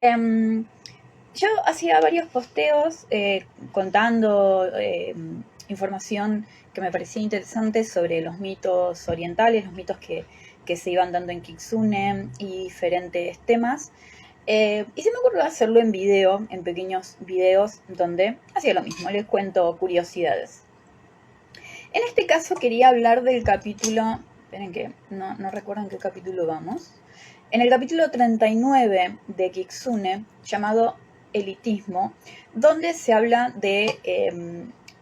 Em, yo hacía varios posteos contando información que me parecía interesante sobre los mitos orientales, los mitos que se iban dando en Kitsune y diferentes temas. Y se me ocurrió hacerlo en video, en pequeños videos, donde hacía lo mismo, les cuento curiosidades. En este caso quería hablar del capítulo, esperen que no recuerdo en qué capítulo vamos, en el capítulo 39 de Kitsune, llamado Elitismo, donde se habla de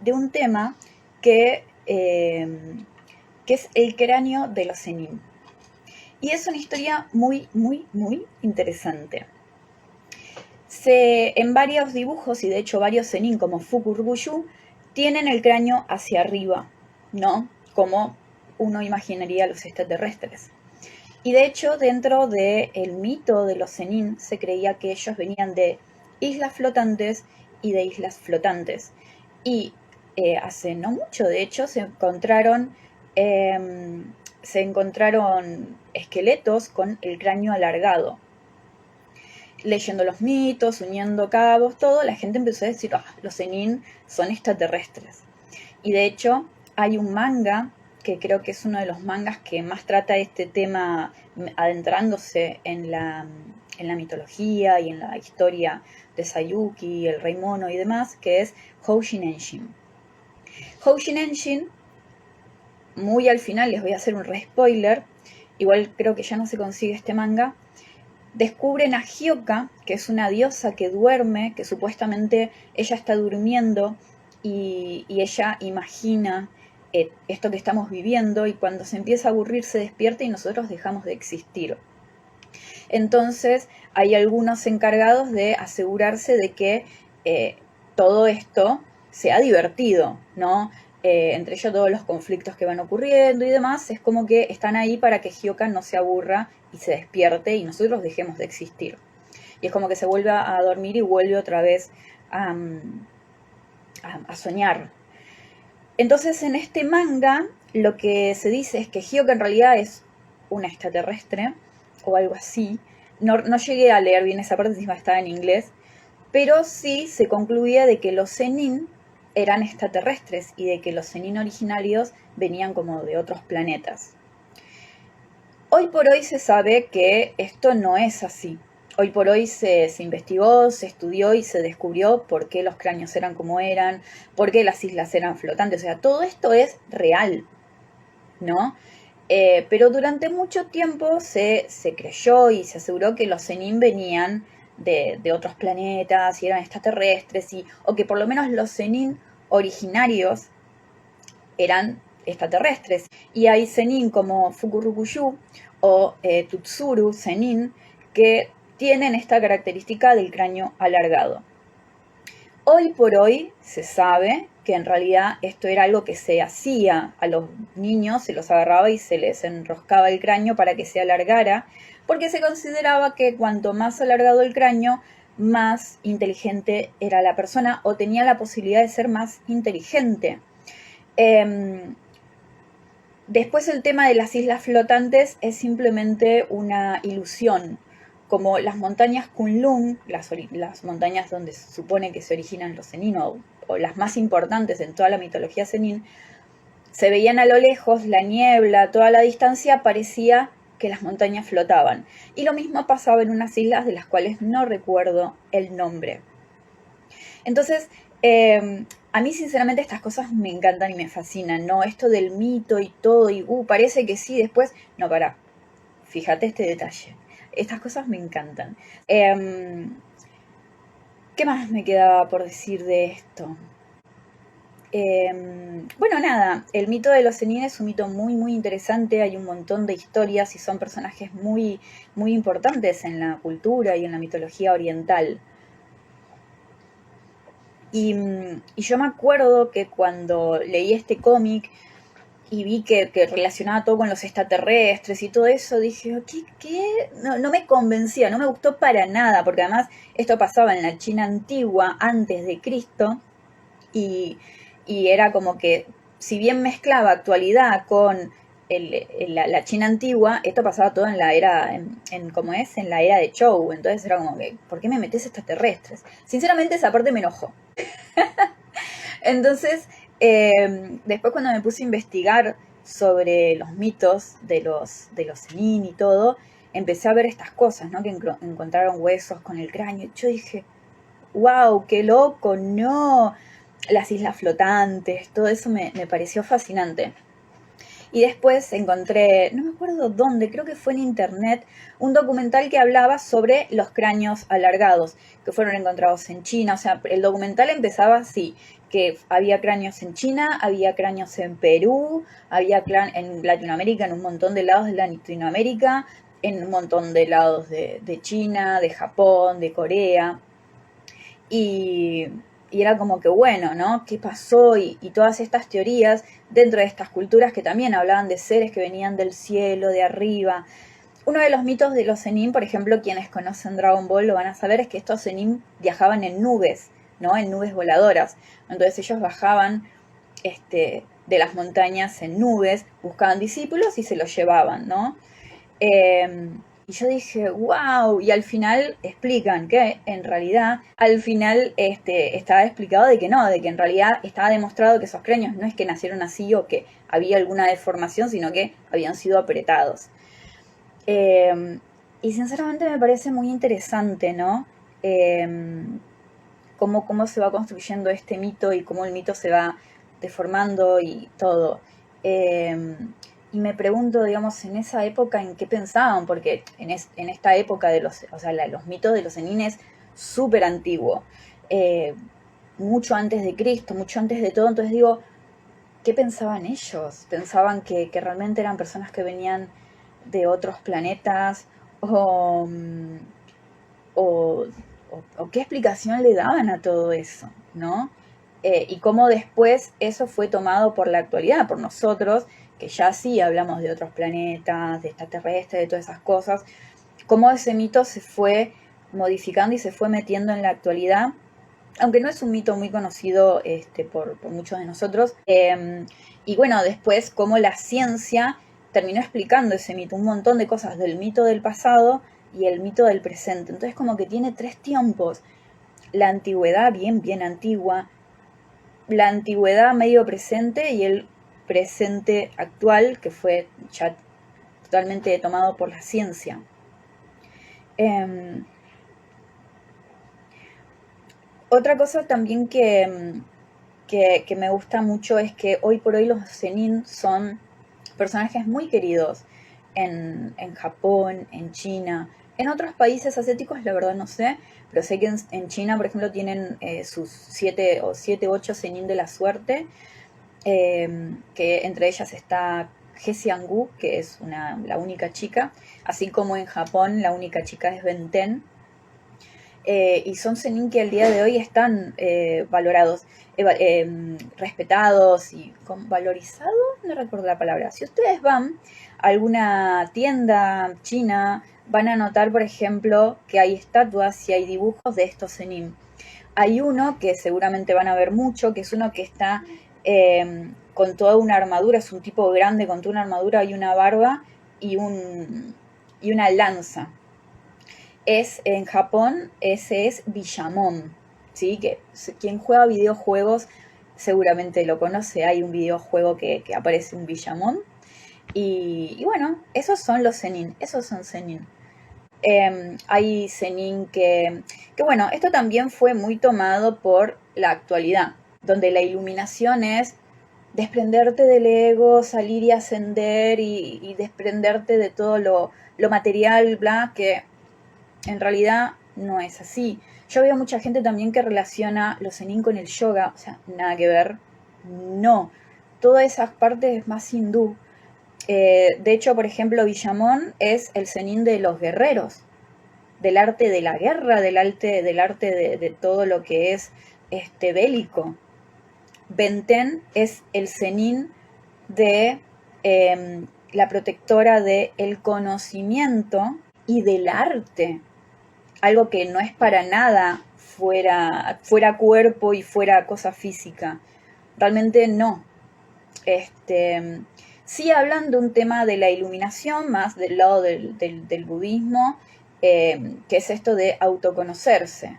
un tema que es el cráneo de los Zenin. Y es una historia muy, muy, muy interesante. En varios dibujos, y de hecho varios Zenin como Fukurugushu, tienen el cráneo hacia arriba, ¿no? Como uno imaginaría los extraterrestres. Y de hecho, dentro del mito de los Zenin, se creía que ellos venían de islas flotantes y de islas flotantes. Y hace no mucho, de hecho, se encontraron esqueletos con el cráneo alargado. Leyendo los mitos, uniendo cabos, todo, la gente empezó a decir, los Zenin son extraterrestres. Y de hecho, hay un manga que creo que es uno de los mangas que más trata este tema, adentrándose en la mitología y en la historia de Sayuki, el Rey Mono y demás, que es Houshin Enshin. Houshin Enshin, muy al final, les voy a hacer un re spoiler, igual creo que ya no se consigue este manga, descubren a Hyoka, que es una diosa que duerme, que supuestamente ella está durmiendo y ella imagina esto que estamos viviendo, y cuando se empieza a aburrir se despierta y nosotros dejamos de existir. Entonces hay algunos encargados de asegurarse de que todo esto sea divertido, ¿no? Entre ellos todos los conflictos que van ocurriendo y demás, es como que están ahí para que Hyoka no se aburra y se despierte y nosotros dejemos de existir. Y es como que se vuelve a dormir y vuelve otra vez a soñar. Entonces en este manga lo que se dice es que Hyoka en realidad es una extraterrestre o algo así. No llegué a leer bien esa parte, encima estaba en inglés, pero sí se concluía de que los Zenin eran extraterrestres y de que los Zenin originarios venían como de otros planetas. Hoy por hoy se sabe que esto no es así. Hoy por hoy se investigó, se estudió y se descubrió por qué los cráneos eran como eran, por qué las islas eran flotantes. O sea, todo esto es real, ¿no? Pero durante mucho tiempo se creyó y se aseguró que los Zenin venían de otros planetas y eran extraterrestres, o que por lo menos los Zenin originarios eran extraterrestres. Y hay Zenin como Fukurukushu o Tutsuru Zenin que tienen esta característica del cráneo alargado. Hoy por hoy se sabe que en realidad esto era algo que se hacía a los niños, se los agarraba y se les enroscaba el cráneo para que se alargara, porque se consideraba que cuanto más alargado el cráneo, más inteligente era la persona o tenía la posibilidad de ser más inteligente. Después el tema de las islas flotantes es simplemente una ilusión, como las montañas Kunlun, las montañas donde se supone que se originan los Zenin, o las más importantes en toda la mitología Zenin, se veían a lo lejos, la niebla, toda la distancia, parecía que las montañas flotaban. Y lo mismo pasaba en unas islas de las cuales no recuerdo el nombre. Entonces, a mí sinceramente estas cosas me encantan y me fascinan, ¿no? Esto del mito y todo, y parece que sí, después, no, pará, fíjate este detalle. Estas cosas me encantan. ¿Qué más me quedaba por decir de esto? Bueno, nada, el mito de los Zenin es un mito muy, muy interesante, hay un montón de historias y son personajes muy, muy importantes en la cultura y en la mitología oriental. Y yo me acuerdo que cuando leí este cómic y vi que relacionaba todo con los extraterrestres y todo eso, dije, ¿qué? No me convencía, no me gustó para nada, porque además esto pasaba en la China antigua, antes de Cristo, y, y era como que, si bien mezclaba actualidad con la China antigua, esto pasaba todo en la era, ¿cómo es? En la era de Zhou. Entonces era como que, ¿por qué me metes extraterrestres? Sinceramente esa parte me enojó. Entonces, después cuando me puse a investigar sobre los mitos de los Zenin y todo, empecé a ver estas cosas, ¿no? Que encontraron huesos con el cráneo. Yo dije, wow, qué loco, no. Las islas flotantes, todo eso me pareció fascinante. Y después encontré, no me acuerdo dónde, creo que fue en internet, un documental que hablaba sobre los cráneos alargados, que fueron encontrados en China. O sea, el documental empezaba así, que había cráneos en China, había cráneos en Perú, había en Latinoamérica, en un montón de lados de Latinoamérica, en un montón de lados de China, de Japón, de Corea. Y, y era como que, bueno, ¿no? ¿Qué pasó? Y todas estas teorías dentro de estas culturas que también hablaban de seres que venían del cielo, de arriba. Uno de los mitos de los Zenin, por ejemplo, quienes conocen Dragon Ball lo van a saber, es que estos Zenin viajaban en nubes, ¿no? En nubes voladoras. Entonces ellos bajaban de las montañas en nubes, buscaban discípulos y se los llevaban, ¿no? Y yo dije, wow, y al final explican que en realidad, al final estaba explicado de que no, de que en realidad estaba demostrado que esos cráneos no es que nacieron así o que había alguna deformación, sino que habían sido apretados. Y sinceramente me parece muy interesante, ¿no? Cómo se va construyendo este mito y cómo el mito se va deformando y todo. Y me pregunto, digamos, en esa época en qué pensaban, porque en esta época de los mitos de los Zenin es súper antiguo, mucho antes de Cristo, mucho antes de todo. Entonces digo, ¿qué pensaban ellos? ¿Pensaban que realmente eran personas que venían de otros planetas? ¿O, o, o qué explicación le daban a todo eso, ¿no? Y cómo después eso fue tomado por la actualidad, por nosotros, que ya sí hablamos de otros planetas, de extraterrestres, de todas esas cosas, cómo ese mito se fue modificando y se fue metiendo en la actualidad, aunque no es un mito muy conocido por muchos de nosotros. Y bueno, después cómo la ciencia terminó explicando ese mito, un montón de cosas del mito del pasado y el mito del presente. Entonces como que tiene tres tiempos: la antigüedad bien, bien antigua, la antigüedad medio presente y el presente actual, que fue ya totalmente tomado por la ciencia. Otra cosa también que me gusta mucho es que hoy por hoy los Zenin son personajes muy queridos en Japón, en China, en otros países asiáticos la verdad no sé, pero sé que en China, por ejemplo, tienen sus 8 Zenin de la suerte, que entre ellas está Gu, que es la única chica, así como en Japón la única chica es Benten. Y son Zenin que al día de hoy están valorados, respetados y valorizados, no recuerdo la palabra. Si ustedes van a alguna tienda china, van a notar, por ejemplo, que hay estatuas y hay dibujos de estos Zenin. Hay uno que seguramente van a ver mucho, que es uno que está con toda una armadura, es un tipo grande con toda una armadura y una barba y una lanza. En Japón, ese es Villamon, ¿sí? Que quien juega videojuegos seguramente lo conoce. Hay un videojuego que aparece un Villamon. Y bueno, esos son los Zenin, esos son Zenin. Hay Zenin que, bueno, esto también fue muy tomado por la actualidad, donde la iluminación es desprenderte del ego, salir y ascender y desprenderte de todo lo material, bla, que en realidad no es así. Yo veo mucha gente también que relaciona los Zenin con el yoga, o sea, nada que ver. No, toda esa parte es más hindú. De hecho, por ejemplo, Villamón es el Zenin de los guerreros, del arte de la guerra, del arte de todo lo que es bélico. Benten es el Zenin de la protectora del conocimiento y del arte, algo que no es para nada fuera cuerpo y fuera cosa física. Realmente no. Sí hablan de un tema de la iluminación, más del lado del budismo, que es esto de autoconocerse.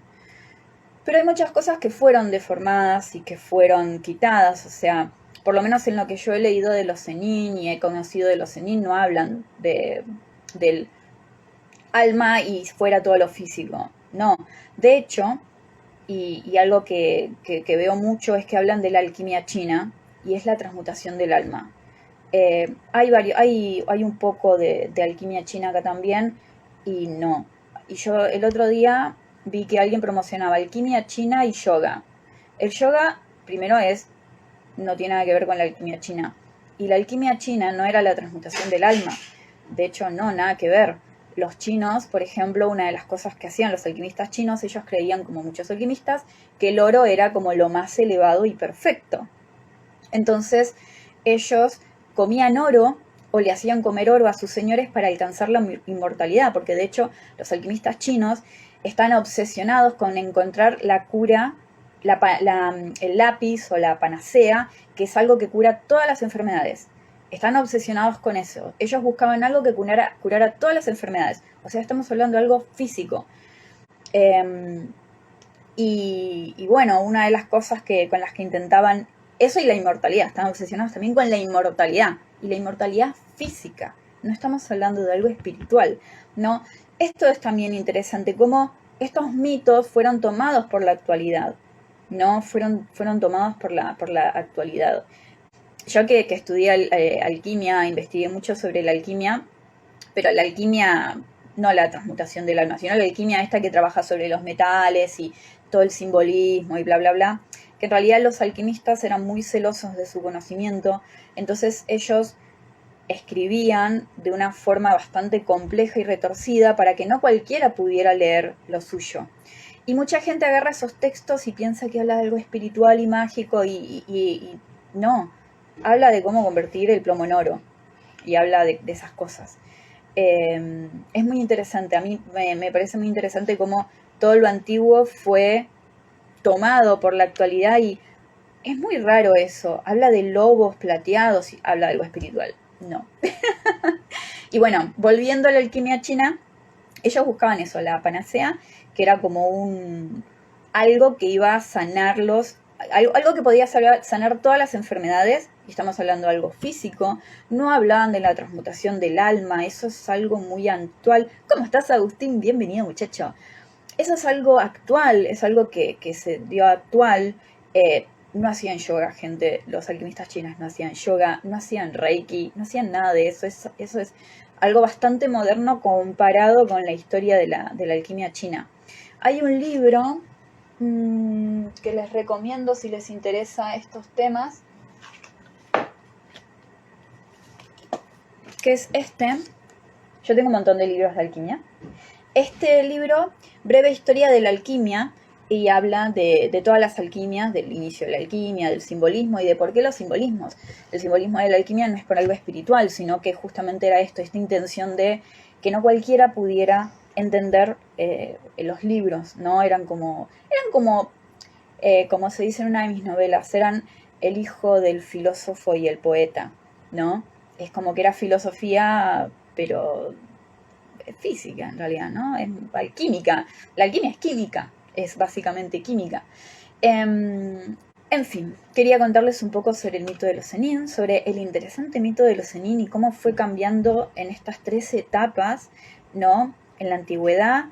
Pero hay muchas cosas que fueron deformadas y que fueron quitadas, o sea, por lo menos en lo que yo he leído de los Zenin y he conocido de los Zenin, no hablan del alma y fuera todo lo físico, no. De hecho, y algo que veo mucho es que hablan de la alquimia china y es la transmutación del alma. Hay un poco de alquimia china acá también y no. Y yo el otro día vi que alguien promocionaba alquimia china y yoga. El yoga, primero, no tiene nada que ver con la alquimia china. Y la alquimia china no era la transmutación del alma. De hecho, no, nada que ver. Los chinos, por ejemplo, una de las cosas que hacían los alquimistas chinos, ellos creían, como muchos alquimistas, que el oro era como lo más elevado y perfecto. Entonces, ellos comían oro o le hacían comer oro a sus señores para alcanzar la inmortalidad, porque de hecho los alquimistas chinos están obsesionados con encontrar la cura, el lápiz o la panacea, que es algo que cura todas las enfermedades. Están obsesionados con eso. Ellos buscaban algo que curara todas las enfermedades. O sea, estamos hablando de algo físico. Y bueno, una de las cosas con las que intentaban eso y la inmortalidad, están obsesionados también con la inmortalidad y la inmortalidad física, no estamos hablando de algo espiritual, ¿no? Esto es también interesante, cómo estos mitos fueron tomados por la actualidad, ¿no? Fueron tomados por la actualidad. Yo que estudié alquimia, investigué mucho sobre la alquimia, pero la alquimia, no la transmutación del alma, sino la alquimia esta que trabaja sobre los metales y todo el simbolismo y bla, bla, bla, que en realidad los alquimistas eran muy celosos de su conocimiento, entonces ellos escribían de una forma bastante compleja y retorcida para que no cualquiera pudiera leer lo suyo. Y mucha gente agarra esos textos y piensa que habla de algo espiritual y mágico y no, habla de cómo convertir el plomo en oro y habla de esas cosas. Es muy interesante, a mí me parece muy interesante cómo todo lo antiguo fue tomado por la actualidad y es muy raro eso, habla de lobos plateados y habla de algo espiritual, no. Y bueno, volviendo a la alquimia china, ellos buscaban eso, la panacea, que era como algo que iba a sanarlos, algo que podía sanar todas las enfermedades, y estamos hablando de algo físico, no hablaban de la transmutación del alma, eso es algo muy actual. ¿Cómo estás, Agustín? Bienvenido, muchacho. Eso es algo actual, es algo que se dio actual. No hacían yoga, gente, los alquimistas chinos no hacían yoga, no hacían reiki, no hacían nada de eso, eso es algo bastante moderno comparado con la historia de la alquimia china. Hay un libro que les recomiendo si les interesa estos temas, que es este. Yo tengo un montón de libros de alquimia. Este libro, Breve Historia de la Alquimia, y habla de todas las alquimias, del inicio de la alquimia, del simbolismo y de por qué los simbolismos. El simbolismo de la alquimia no es por algo espiritual, sino que justamente era esta intención de que no cualquiera pudiera entender los libros, ¿no? Eran como se dice en una de mis novelas, eran el hijo del filósofo y el poeta, ¿no? Es como que era filosofía, pero física en realidad, ¿no? Es química. La alquimia es química, es básicamente química. En fin, quería contarles un poco sobre el mito de los Zenin, sobre el interesante mito de los Zenin y cómo fue cambiando en estas 3 etapas, ¿no? En la antigüedad,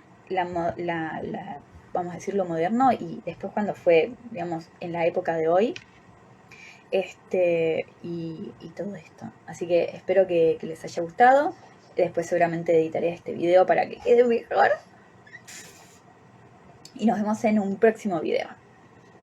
vamos a decir lo moderno, y después cuando fue, digamos, en la época de hoy, y todo esto. Así que espero que les haya gustado. Después seguramente editaré este video para que quede mejor. Y nos vemos en un próximo video.